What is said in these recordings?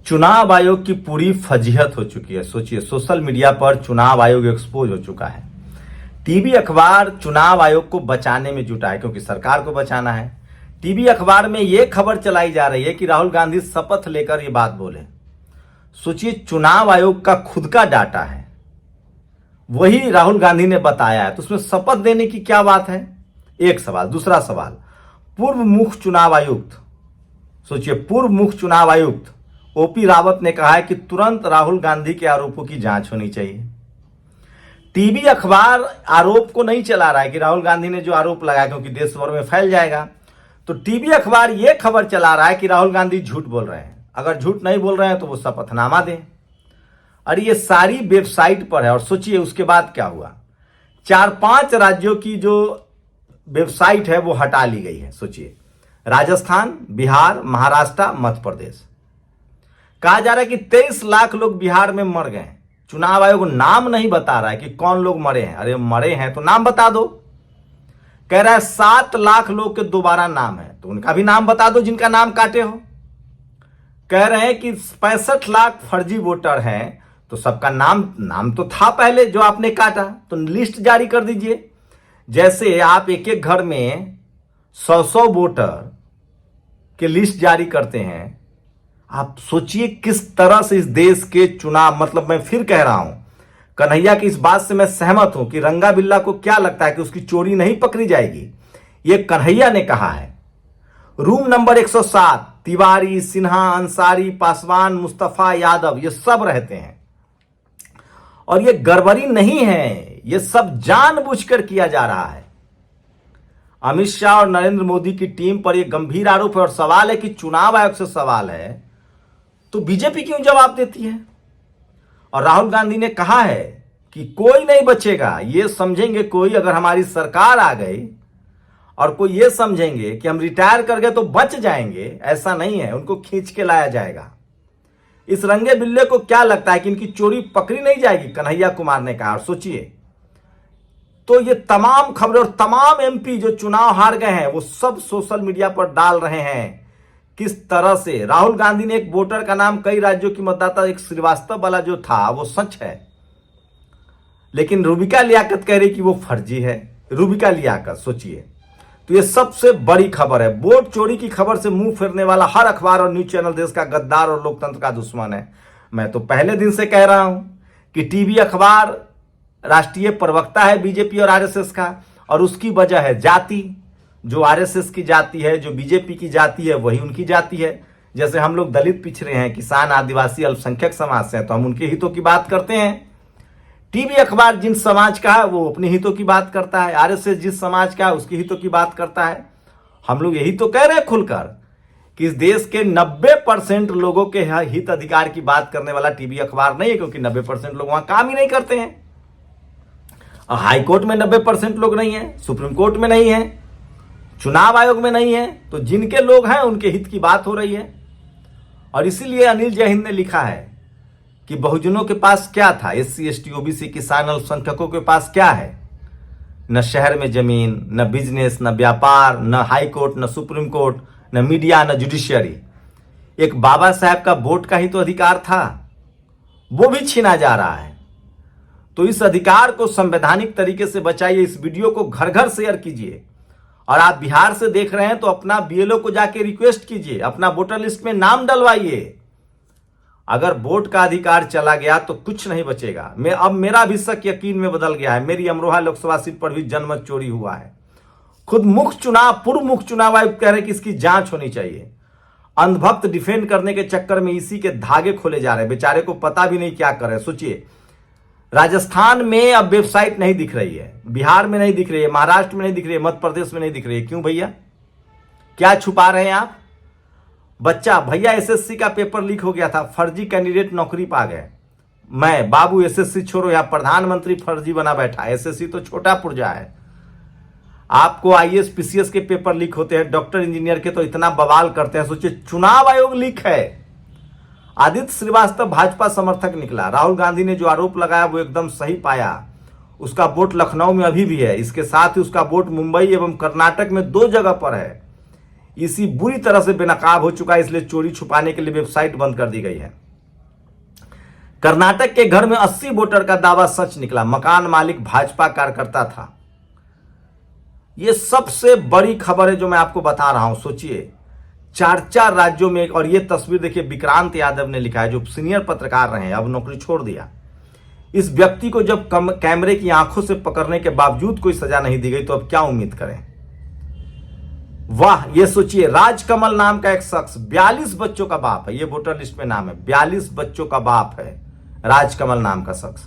चुनाव आयोग की पूरी फजीहत हो चुकी है। सोचिए, सोशल मीडिया पर चुनाव आयोग एक्सपोज हो चुका है। टीवी अखबार चुनाव आयोग को बचाने में जुटा है, क्योंकि सरकार को बचाना है। टीवी अखबार में यह खबर चलाई जा रही है कि राहुल गांधी शपथ लेकर ये बात बोले। सोचिए, चुनाव आयोग का खुद का डाटा है, वही राहुल गांधी ने बताया है, तो उसमें शपथ देने की क्या बात है? एक सवाल। दूसरा सवाल, पूर्व मुख्य चुनाव आयुक्त, सोचिए, पूर्व मुख्य चुनाव आयुक्त ओपी रावत ने कहा है कि तुरंत राहुल गांधी के आरोपों की जांच होनी चाहिए। टीवी अखबार आरोप को नहीं चला रहा है कि राहुल गांधी ने जो आरोप लगाया, क्योंकि देश भर में फैल जाएगा, तो टीवी अखबार यह खबर चला रहा है कि राहुल गांधी झूठ बोल रहे हैं। अगर झूठ नहीं बोल रहे हैं तो वो शपथनामा दें। और ये सारी वेबसाइट पर है। और सोचिए उसके बाद क्या हुआ, 4-5 राज्यों की जो वेबसाइट है वो हटा ली गई है। सोचिए, राजस्थान, बिहार, महाराष्ट्र, मध्य प्रदेश। कहा जा रहा है कि 23 लाख लोग बिहार में मर गए। चुनाव आयोग नाम नहीं बता रहा है कि कौन लोग मरे हैं। अरे मरे हैं तो नाम बता दो। कह रहा है 7 लाख लोग के दोबारा नाम है, तो उनका भी नाम बता दो जिनका नाम काटे हो। कह रहे हैं कि 65 लाख फर्जी वोटर हैं, तो सबका नाम तो था पहले जो आपने काटा, तो लिस्ट जारी कर दीजिए। जैसे आप एक एक घर में 100 वोटर के लिस्ट जारी करते हैं। आप सोचिए किस तरह से इस देश के चुनाव, मतलब मैं फिर कह रहा हूं, कन्हैया की इस बात से मैं सहमत हूं कि रंगा बिल्ला को क्या लगता है कि उसकी चोरी नहीं पकड़ी जाएगी। यह कन्हैया ने कहा है। रूम नंबर 107 तिवारी, सिन्हा, अंसारी, पासवान, मुस्तफा, यादव, ये सब रहते हैं। और ये गड़बड़ी नहीं है, ये सब जानबूझकर किया जा रहा है। अमित शाह और नरेंद्र मोदी की टीम पर यह गंभीर आरोप है। और सवाल है कि चुनाव आयोग से सवाल है तो बीजेपी क्यों जवाब देती है? और राहुल गांधी ने कहा है कि कोई नहीं बचेगा, ये समझेंगे कोई अगर हमारी सरकार आ गई, और कोई ये समझेंगे कि हम रिटायर कर गए तो बच जाएंगे। ऐसा नहीं है, उनको खींच के लाया जाएगा। इस रंगे बिल्ले को क्या लगता है कि इनकी चोरी पकड़ी नहीं जाएगी? कन्हैया कुमार ने कहा। और सोचिए, तो ये तमाम खबरें और तमाम एमपी जो चुनाव हार गए हैं वो सब सोशल मीडिया पर डाल रहे हैं किस तरह से राहुल गांधी ने एक वोटर का नाम, कई राज्यों की मतदाता, एक श्रीवास्तव वाला जो था वो सच है, लेकिन रूबिका लियाकत कह रही कि वो फर्जी है। रूबिका लियाकत, सोचिए, तो ये सबसे बड़ी खबर है। वोट चोरी की खबर से मुंह फेरने वाला हर अखबार और न्यूज चैनल देश का गद्दार और लोकतंत्र का दुश्मन है। मैं तो पहले दिन से कह रहा हूं कि टीवी अखबार राष्ट्रीय प्रवक्ता है बीजेपी और आरएसएस का, और उसकी वजह है जाति। जो आरएसएस की जाति है, जो बीजेपी की जाति है, वही उनकी जाति है। जैसे हम लोग दलित पिछड़े हैं, किसान, आदिवासी, अल्पसंख्यक समाज से हैं, तो हम उनके हितों की बात करते हैं। टीवी अखबार जिन समाज का है वो अपने हितों की बात करता है। आरएसएस जिस समाज का है उसके हितों की बात करता है। हम लोग यही तो कह रहे हैं खुलकर कि इस देश के 90% लोगों के हित अधिकार की बात करने वाला टीवी अखबार नहीं है, क्योंकि 90% लोग वहां काम ही नहीं करते हैं। हाई कोर्ट में 90% लोग नहीं है, सुप्रीम कोर्ट में नहीं है, चुनाव आयोग में नहीं है, तो जिनके लोग हैं उनके हित की बात हो रही है। और इसीलिए अनिल जय हिंद ने लिखा है कि बहुजनों के पास क्या था, एससी, एसटी, ओबीसी, किसान, अल्पसंख्यकों के पास क्या है? न शहर में जमीन, न बिजनेस, न व्यापार, न हाई कोर्ट, न सुप्रीम कोर्ट, न मीडिया, न जुडिशियरी। एक बाबा साहब का वोट का ही तो अधिकार था, वो भी छीना जा रहा है। तो इस अधिकार को संवैधानिक तरीके से बचाइए। इस वीडियो को घर घर शेयर कीजिए। और आप बिहार से देख रहे हैं तो अपना बीएलओ को जाके रिक्वेस्ट कीजिए, अपना वोटर लिस्ट में नाम डलवाइए। अगर वोट का अधिकार चला गया तो कुछ नहीं बचेगा। अब मेरा भी शक यकीन में बदल गया है। मेरी अमरोहा लोकसभा सीट पर भी जनमत चोरी हुआ है। खुद पूर्व मुख्य चुनाव आयुक्त कह रहे हैं कि इसकी जांच होनी चाहिए। अंधभक्त डिफेंड करने के चक्कर में इसी के धागे खोले जा रहे हैं। बेचारे को पता भी नहीं क्या कर रहे। सोचिए, राजस्थान में अब वेबसाइट नहीं दिख रही है, बिहार में नहीं दिख रही है, महाराष्ट्र में नहीं दिख रही है, मध्य प्रदेश में नहीं दिख रही है। क्यों भैया? क्या छुपा रहे हैं आप? बच्चा, भैया एसएससी का पेपर लीक हो गया था, फर्जी कैंडिडेट नौकरी पा गए। मैं बाबू एसएससी छोड़ो, यहां प्रधानमंत्री फर्जी बना बैठा। एसएससी तो छोटा पुर्जा है। आपको आईएएस पीसीएस के पेपर लीक होते हैं, डॉक्टर इंजीनियर के तो इतना बवाल करते हैं। सोचिए, चुनाव आयोग लीक है। आदित्य श्रीवास्तव भाजपा समर्थक निकला। राहुल गांधी ने जो आरोप लगाया वो एकदम सही पाया। उसका वोट लखनऊ में अभी भी है। इसके साथ ही उसका वोट मुंबई एवं कर्नाटक में 2 जगह पर है। इसी बुरी तरह से बेनकाब हो चुका है, इसलिए चोरी छुपाने के लिए वेबसाइट बंद कर दी गई है। कर्नाटक के घर में 80 वोटर का दावा सच निकला, मकान मालिक भाजपा कार्यकर्ता था। यह सबसे बड़ी खबर है जो मैं आपको बता रहा हूं। सोचिए, 4 राज्यों में, और यह तस्वीर देखिए विक्रांत यादव ने लिखा है, जो सीनियर पत्रकार रहे हैं, अब नौकरी छोड़ दिया। इस व्यक्ति को जब कैमरे की आंखों से पकड़ने के बावजूद कोई सजा नहीं दी गई तो अब क्या उम्मीद करें। वाह, ये सोचिए, राजकमल नाम का एक शख्स 42 बच्चों का बाप है, ये वोटर लिस्ट में नाम है, 42 बच्चों का बाप है राजकमल नाम का शख्स।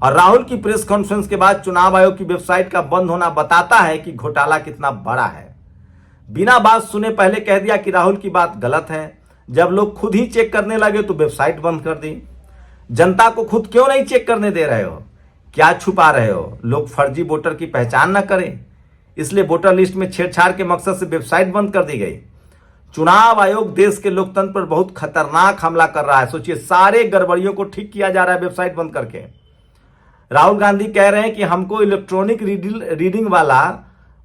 और राहुल की प्रेस कॉन्फ्रेंस के बाद चुनाव आयोग की वेबसाइट का बंद होना बताता है कि घोटाला कितना बड़ा है। बिना बात सुने पहले कह दिया कि राहुल की बात गलत है, जब लोग खुद ही चेक करने लगे तो वेबसाइट बंद कर दी। जनता को खुद क्यों नहीं चेक करने दे रहे हो? क्या छुपा रहे हो? लोग फर्जी वोटर की पहचान ना करें, इसलिए वोटर लिस्ट में छेड़छाड़ के मकसद से वेबसाइट बंद कर दी गई। चुनाव आयोग देश के लोकतंत्र पर बहुत खतरनाक हमला कर रहा है। सोचिए, सारे गड़बड़ियों को ठीक किया जा रहा है वेबसाइट बंद करके। राहुल गांधी कह रहे हैं कि हमको इलेक्ट्रॉनिक रीडिंग वाला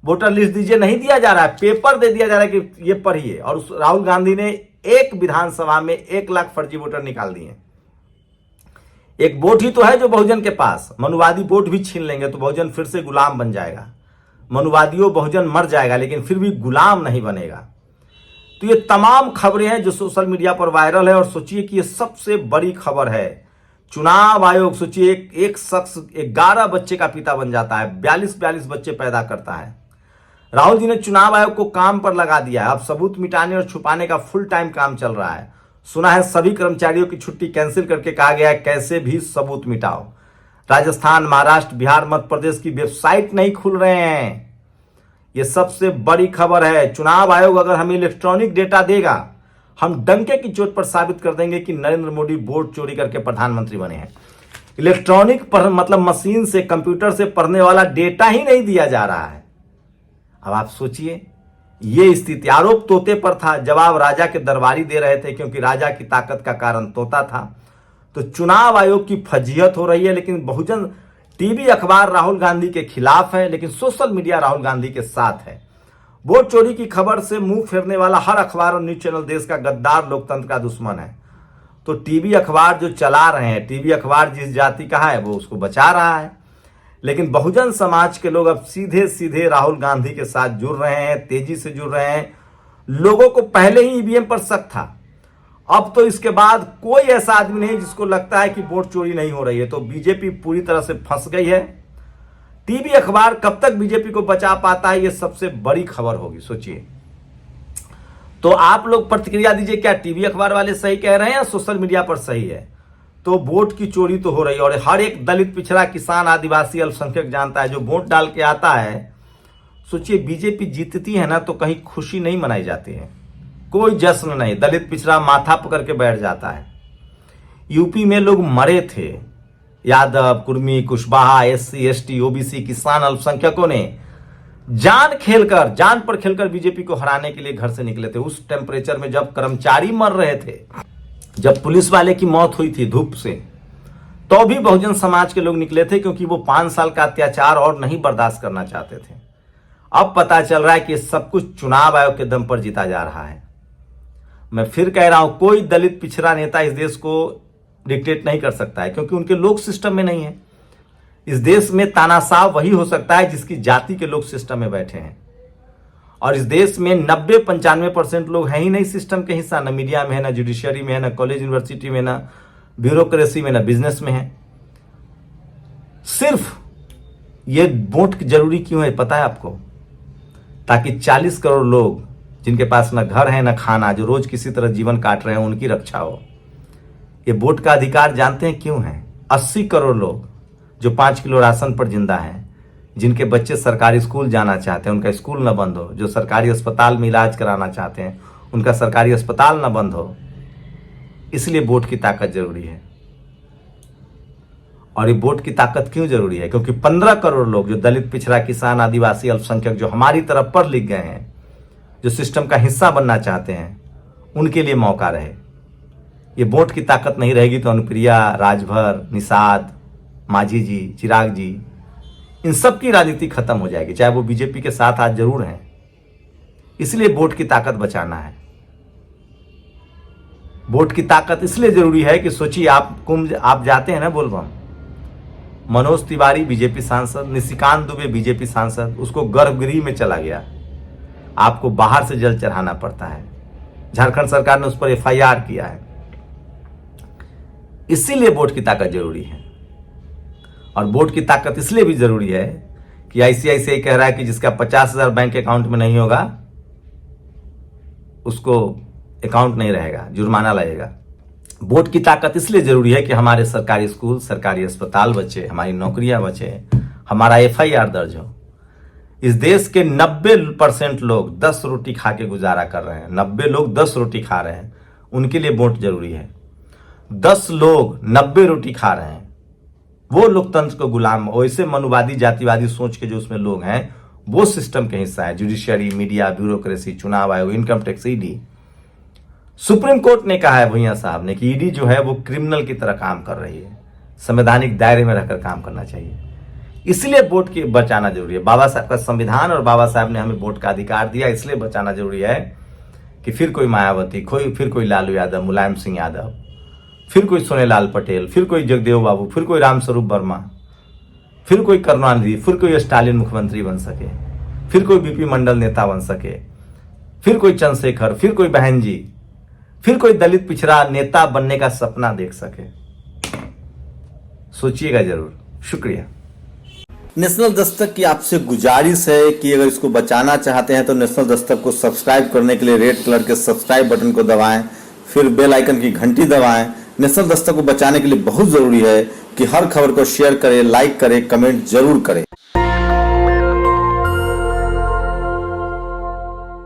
वोटर लिस्ट दीजिए, नहीं दिया जा रहा है, पेपर दे दिया जा रहा है कि ये पढ़िए। और उस राहुल गांधी ने एक विधानसभा में 1 लाख फर्जी वोटर निकाल दिए। एक वोट ही तो है जो बहुजन के पास, मनुवादी वोट भी छीन लेंगे तो बहुजन फिर से गुलाम बन जाएगा। मनुवादियों बहुजन मर जाएगा लेकिन फिर भी गुलाम नहीं बनेगा। तो ये तमाम खबरें हैं जो सोशल मीडिया पर वायरल है। और सोचिए कि ये सबसे बड़ी खबर है, चुनाव आयोग, सोचिए एक शख्स 11 बच्चे का पिता बन जाता है, 42 बच्चे पैदा करता है। राहुल जी ने चुनाव आयोग को काम पर लगा दिया है। अब सबूत मिटाने और छुपाने का फुल टाइम काम चल रहा है। सुना है सभी कर्मचारियों की छुट्टी कैंसिल करके कहा गया है कैसे भी सबूत मिटाओ। राजस्थान, महाराष्ट्र, बिहार, मध्य प्रदेश की वेबसाइट नहीं खुल रहे हैं। यह सबसे बड़ी खबर है। चुनाव आयोग अगर हमें इलेक्ट्रॉनिक डेटा देगा, हम डंके की चोट पर साबित कर देंगे कि नरेंद्र मोदी वोट चोरी करके प्रधानमंत्री बने हैं। इलेक्ट्रॉनिक मतलब मशीन से, कंप्यूटर से पढ़ने वाला डेटा ही नहीं दिया जा रहा है। अब आप सोचिए, ये स्थिति, आरोप तोते पर था, जवाब राजा के दरबारी दे रहे थे, क्योंकि राजा की ताकत का कारण तोता था। तो चुनाव आयोग की फजीहत हो रही है, लेकिन बहुजन टीवी अखबार राहुल गांधी के खिलाफ है, लेकिन सोशल मीडिया राहुल गांधी के साथ है। वोट चोरी की खबर से मुंह फेरने वाला हर अखबार और न्यूज चैनल देश का गद्दार, लोकतंत्र का दुश्मन है। तो टीवी अखबार जो चला रहे हैं, टीवी अखबार जिस जाति का है वो उसको बचा रहा है, लेकिन बहुजन समाज के लोग अब सीधे सीधे राहुल गांधी के साथ जुड़ रहे हैं, तेजी से जुड़ रहे हैं। लोगों को पहले ही ईवीएम पर शक था, अब तो इसके बाद कोई ऐसा आदमी नहीं जिसको लगता है कि वोट चोरी नहीं हो रही है। तो बीजेपी पूरी तरह से फंस गई है। टीवी अखबार कब तक बीजेपी को बचा पाता है, यह सबसे बड़ी खबर होगी। सोचिए, तो आप लोग प्रतिक्रिया दीजिए, क्या टीवी अखबार वाले सही कह रहे हैं या सोशल मीडिया पर सही है? तो वोट की चोरी तो हो रही है, और हर एक दलित, पिछड़ा, किसान, आदिवासी, अल्पसंख्यक जानता है, जो वोट डाल के आता है। सोचिए, बीजेपी जीतती है ना तो कहीं खुशी नहीं मनाई जाती है, कोई जश्न नहीं, दलित पिछड़ा माथा पकड़ के बैठ जाता है। यूपी में लोग मरे थे, Yadav, Kurmi, Kushwaha, SC, ST, OBC, किसान, अल्पसंख्यकों ने जान पर खेलकर बीजेपी को हराने के लिए घर से निकले थे। उस टेम्परेचर में जब कर्मचारी मर रहे थे, जब पुलिस वाले की मौत हुई थी धूप से, तो भी बहुजन समाज के लोग निकले थे, क्योंकि वो 5 साल का अत्याचार और नहीं बर्दाश्त करना चाहते थे। अब पता चल रहा है कि सब कुछ चुनाव आयोग के दम पर जीता जा रहा है। मैं फिर कह रहा हूं, कोई दलित पिछड़ा नेता इस देश को डिक्टेट नहीं कर सकता है, क्योंकि उनके लोग सिस्टम में नहीं है। इस देश में तानाशाह वही हो सकता है जिसकी जाति के लोग सिस्टम में बैठे हैं, और इस देश में 90-95% लोग हैं ही नहीं सिस्टम के हिस्सा, न मीडिया में है, न जुडिशियरी में है, न कॉलेज यूनिवर्सिटी में, न ब्यूरोक्रेसी में, न बिजनेस में है। सिर्फ ये वोट जरूरी क्यों है पता है आपको? ताकि 40 करोड़ लोग जिनके पास न घर है न खाना, जो रोज किसी तरह जीवन काट रहे हैं, उनकी रक्षा हो। ये वोट का अधिकार जानते हैं क्यों है? 80 करोड़ लोग जो 5 किलो राशन पर जिंदा हैं, जिनके बच्चे सरकारी स्कूल जाना चाहते हैं, उनका स्कूल न बंद हो, जो सरकारी अस्पताल में इलाज कराना चाहते हैं, उनका सरकारी अस्पताल न बंद हो। इसलिए वोट की ताकत जरूरी है। और ये वोट की ताकत क्यों जरूरी है? क्योंकि 15 करोड़ लोग जो दलित, पिछड़ा, किसान, आदिवासी, अल्पसंख्यक, जो हमारी तरफ पढ़ लिख गए हैं, जो सिस्टम का हिस्सा बनना चाहते हैं, उनके लिए मौका रहे। ये वोट की ताकत नहीं रहेगी तो अनुप्रिया, राजभर, निषाद, मांझी जी, चिराग जी, इन सब की राजनीति खत्म हो जाएगी, चाहे वो बीजेपी के साथ आज जरूर हैं। इसलिए वोट की ताकत बचाना है। वोट की ताकत इसलिए जरूरी है कि सोचिए, आप जाते हैं ना बोलबम, मनोज तिवारी बीजेपी सांसद, निशिकांत दुबे बीजेपी सांसद, उसको गर्भगृह में चला गया, आपको बाहर से जल चढ़ाना पड़ता है। झारखंड सरकार ने उस पर एफआईआर किया है। इसीलिए वोट की ताकत जरूरी है। और वोट की ताकत इसलिए भी जरूरी है कि आईसीआईसीआई कह रहा है कि जिसका 50,000 बैंक अकाउंट में नहीं होगा उसको अकाउंट नहीं रहेगा, जुर्माना लगेगा। वोट की ताकत इसलिए जरूरी है कि हमारे सरकारी स्कूल, सरकारी अस्पताल बचे, हमारी नौकरियां बचे, हमारा एफआईआर दर्ज हो। इस देश के 90% लोग 10 रोटी खा के गुजारा कर रहे हैं। 90 लोग 10 रोटी खा रहे हैं, उनके लिए वोट जरूरी है। 10 लोग 90 रोटी खा रहे हैं, वो लोकतंत्र को गुलाम, वैसे मनुवादी जातिवादी सोच के जो उसमें लोग हैं, वो सिस्टम के हिस्सा है। जुडिशियरी, मीडिया, ब्यूरोक्रेसी, चुनाव आयोग, income tax, ED. Supreme court ने कहा है भुइयां साहब ने कि ईडी जो है वो क्रिमिनल की तरह काम कर रही है, संवैधानिक दायरे में रहकर काम करना चाहिए। इसलिए वोट की बचाना जरूरी है। बाबा साहब का संविधान और बाबा साहब ने हमें वोट का अधिकार दिया, इसलिए बचाना जरूरी है कि फिर कोई मायावती, फिर कोई लालू यादव, मुलायम सिंह यादव, फिर कोई सोनेलाल पटेल, फिर कोई जगदेव बाबू, फिर कोई रामस्वरूप वर्मा, फिर कोई करुणानिधि, फिर कोई स्टालिन मुख्यमंत्री बन सके, फिर कोई बीपी मंडल नेता बन सके, फिर कोई चंद्रशेखर, फिर कोई बहन जी, फिर कोई दलित पिछड़ा नेता बनने का सपना देख सके। सोचिएगा जरूर। शुक्रिया। नेशनल दस्तक की आपसे गुजारिश है कि अगर इसको बचाना चाहते हैं तो नेशनल दस्तक को सब्सक्राइब करने के लिए रेड कलर के सब्सक्राइब बटन को दबाएं, फिर बेल आइकन की घंटी दबाएं। नेशनल दस्तक को बचाने के लिए बहुत जरूरी है कि हर खबर को शेयर करें, लाइक करें, कमेंट जरूर करें।